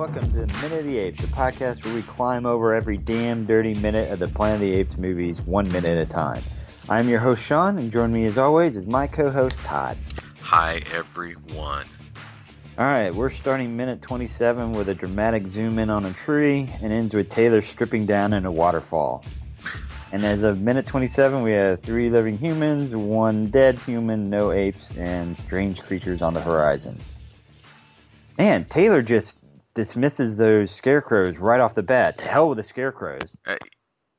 Welcome to Minute of the Apes, a podcast where we climb over every damn dirty minute of the Planet of the Apes movies 1 minute at a time. I'm your host, Sean, and joining me as always is my co-host, Todd. Hi, everyone. Alright, we're starting minute 27 with a dramatic zoom in on a tree and ends with Taylor stripping down in a waterfall. And as of minute 27, we have 3 living humans, 1 dead human, no apes, and strange creatures on the horizon. Man, Taylor just dismisses those scarecrows right off the bat. To hell with the scarecrows.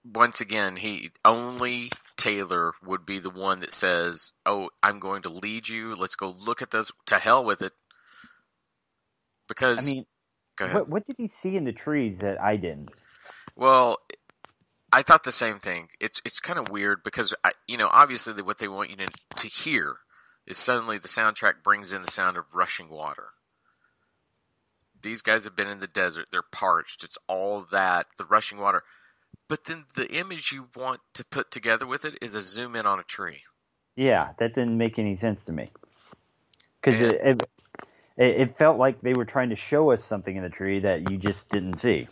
Once again, Taylor would be the one that says, "Oh, I'm going to lead you. Let's go look at those. To hell with it." Because, I mean, go ahead. What did he see in the trees that I didn't? Well, I thought the same thing. It's kind of weird because, obviously what they want you to hear is suddenly the soundtrack brings in the sound of rushing water. These guys have been in the desert. They're parched. It's all that, the rushing water. But then the image you want to put together with it is a zoom in on a tree. Yeah, that didn't make any sense to me. Because it felt like they were trying to show us something in the tree that you just didn't see.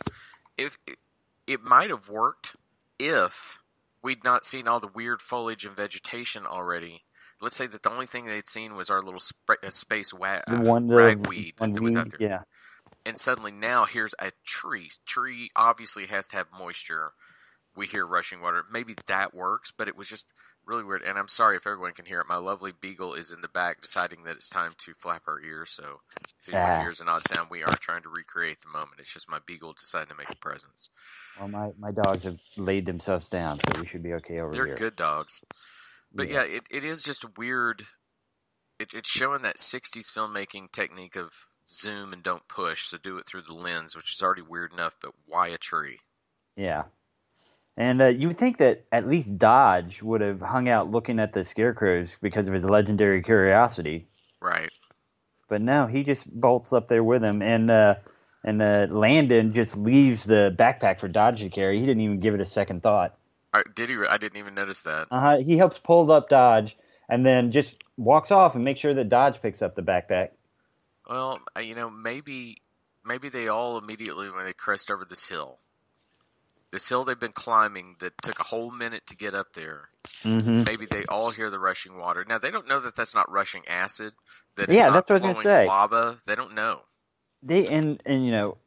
It might have worked if we'd not seen all the weird foliage and vegetation already. Let's say that the only thing they'd seen was our little space ragweed that was out there. Yeah. And suddenly now here's a tree. Tree obviously has to have moisture. We hear rushing water. Maybe that works, but it was just really weird. And I'm sorry if everyone can hear it. My lovely beagle is in the back deciding that it's time to flap her ears. So if anyone hears an odd sound, we are trying to recreate the moment. It's just my beagle deciding to make a presence. Well, my dogs have laid themselves down, so we should be okay over here. They're good dogs. But yeah, it is just a weird... It's showing that 60s filmmaking technique of zoom and don't push, so do it through the lens, which is already weird enough, but why a tree? Yeah. And you would think that at least Dodge would have hung out looking at the scarecrows because of his legendary curiosity. Right. But no, he just bolts up there with him, and Landon just leaves the backpack for Dodge to carry. He didn't even give it a second thought. Did he? I didn't even notice that. He helps pull up Dodge, and then just walks off and makes sure that Dodge picks up the backpack. Well, maybe they all immediately, when they crest over this hill they've been climbing that took a whole minute to get up there, maybe they all hear the rushing water. Now, they don't know that that's not rushing acid, that it's not that's what flowing I was gonna say. lava. They don't know.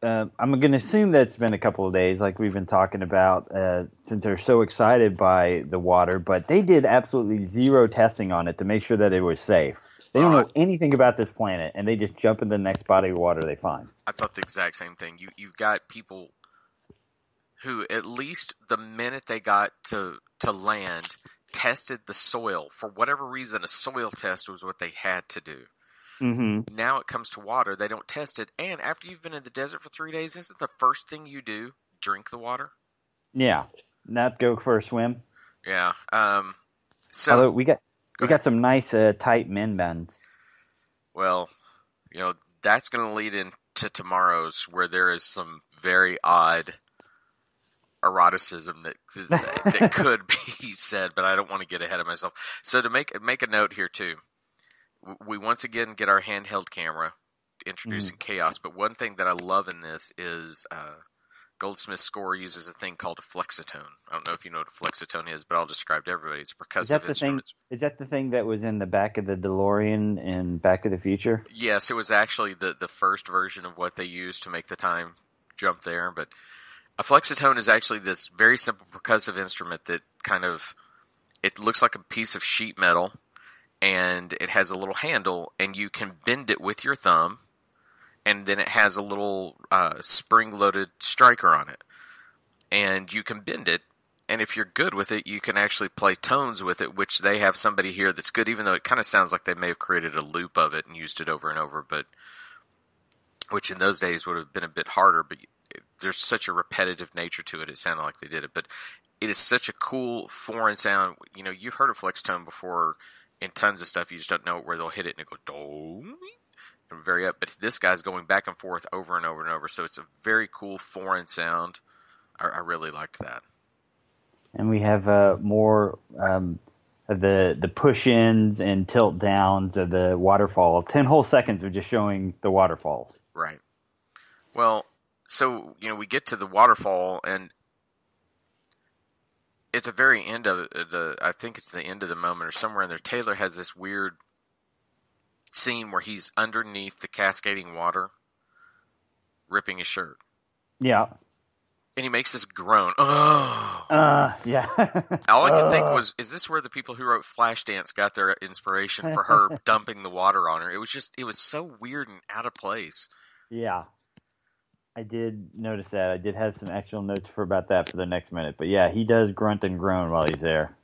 I'm going to assume that it's been a couple of days, like we've been talking about, since they're so excited by the water, but they did absolutely zero testing on it to make sure that it was safe. They don't know anything about this planet, and they just jump in the next body of water they find. I thought the exact same thing. You've got people who, at least the minute they got to land, tested the soil. For whatever reason, a soil test was what they had to do. Mm-hmm. Now it comes to water, they don't test it. And after you've been in the desert for 3 days, isn't the first thing you do drink the water? Yeah. Not go for a swim? Yeah. Although we got some nice tight men bands. Well, that's going to lead into tomorrow's, where there is some very odd eroticism that could be said, but I don't want to get ahead of myself. So to make a note here too, we once again get our handheld camera introducing chaos. But one thing that I love in this is Goldsmith's score uses a thing called a flexitone. I don't know if you know what a flexitone is, but I'll describe to everybody. It's percussive instruments. Is that the thing that was in the back of the DeLorean in Back to the Future? Yes, it was actually the first version of what they used to make the time jump there. But a flexitone is actually this very simple percussive instrument that it looks like a piece of sheet metal, and it has a little handle, and you can bend it with your thumb, and then it has a little spring-loaded striker on it. And you can bend it, and if you're good with it, you can actually play tones with it, which they have somebody here that's good, even though it kind of sounds like they may have created a loop of it and used it over and over, but which in those days would have been a bit harder, but there's such a repetitive nature to it, it sounded like they did it. But it is such a cool foreign sound. You've heard of flexitone before in tons of stuff. You just don't know where they'll hit it, and it goes do and very up. But this guy's going back and forth over and over and over. So it's a very cool foreign sound. I really liked that. And we have more of the push-ins and tilt-downs of the waterfall. 10 whole seconds of just showing the waterfalls. Right. Well, So, we get to the waterfall, and at the very end of I think it's the end of the moment or somewhere in there, Taylor has this weird scene where he's underneath the cascading water, ripping his shirt. Yeah. And he makes this groan. Oh. Yeah. All I could think was, is this where the people who wrote Flashdance got their inspiration for her dumping the water on her? It was so weird and out of place. Yeah. I did notice that. I did have some actual notes about that for the next minute. But yeah, he does grunt and groan while he's there.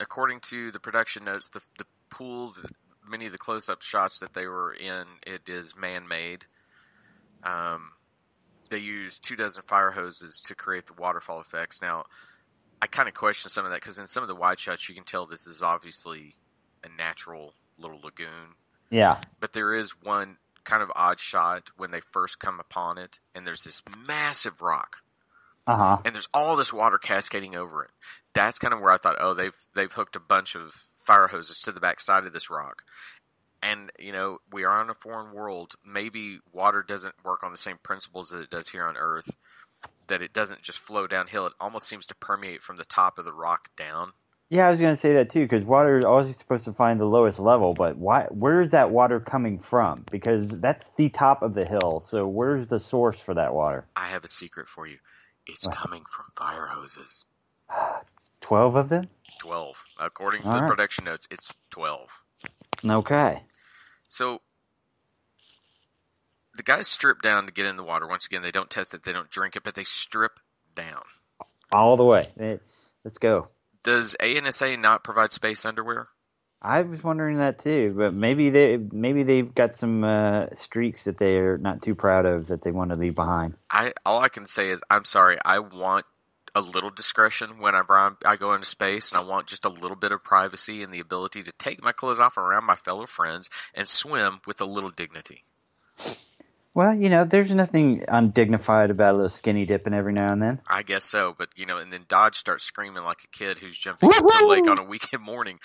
According to the production notes, the pool, many of the close-up shots that they were in, it is man-made. They used 24 fire hoses to create the waterfall effects. Now, I kind of question some of that because in some of the wide shots, you can tell this is obviously a natural little lagoon. Yeah. But there is one kind of odd shot when they first come upon it, and there's this massive rock. Uh-huh. And there's all this water cascading over it. That's kind of where I thought, oh, they've hooked a bunch of fire hoses to the back side of this rock. And, we are in a foreign world. Maybe water doesn't work on the same principles that it does here on Earth, that it doesn't just flow downhill. It almost seems to permeate from the top of the rock down. Yeah, I was going to say that too, because water is always supposed to find the lowest level, but where is that water coming from? Because that's the top of the hill, so where's the source for that water? I have a secret for you. It's coming from fire hoses. 12 of them? 12. According to the production notes, it's 12. Okay. So, the guys strip down to get in the water. Once again, they don't test it, they don't drink it, but they strip down. All the way. Let's go. Does ANSA not provide space underwear? I was wondering that too, but maybe they've got some streaks that they are not too proud of that they want to leave behind. All I can say is, I'm sorry, I want a little discretion whenever I go into space, and I want just a little bit of privacy and the ability to take my clothes off around my fellow friends and swim with a little dignity. Well, there's nothing undignified about a little skinny dipping every now and then. I guess so, but and then Dodge starts screaming like a kid who's jumping into the lake on a weekend morning.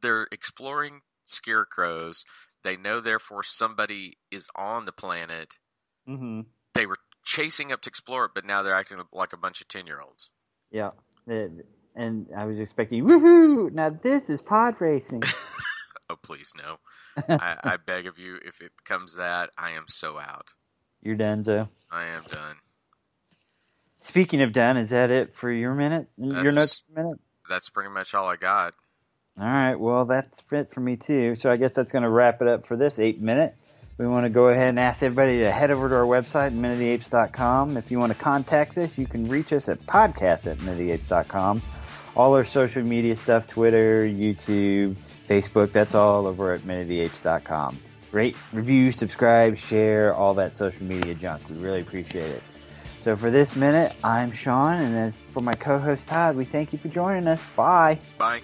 They're exploring scarecrows. They know, therefore, somebody is on the planet. Mm-hmm. They were chasing up to explore it, but now they're acting like a bunch of 10-year-olds. Yeah, and I was expecting, woohoo! Now this is pod racing. Oh, please, no. I beg of you, if it becomes that, I am so out. You're done, Joe? I am done. Speaking of done, is that it for your minute? Your notes for minute? That's pretty much all I got. All right, well, that's it for me, too. So I guess that's going to wrap it up for this 8-minute. We want to go ahead and ask everybody to head over to our website, MotAapes.com. If you want to contact us, you can reach us at podcast@MotAapes.com. All our social media stuff, Twitter, YouTube, Facebook, that's all over at MotAapes.com. Rate, review, subscribe, share, all that social media junk. We really appreciate it. So for this minute, I'm Sean, and then for my co-host Todd, we thank you for joining us. Bye. Bye.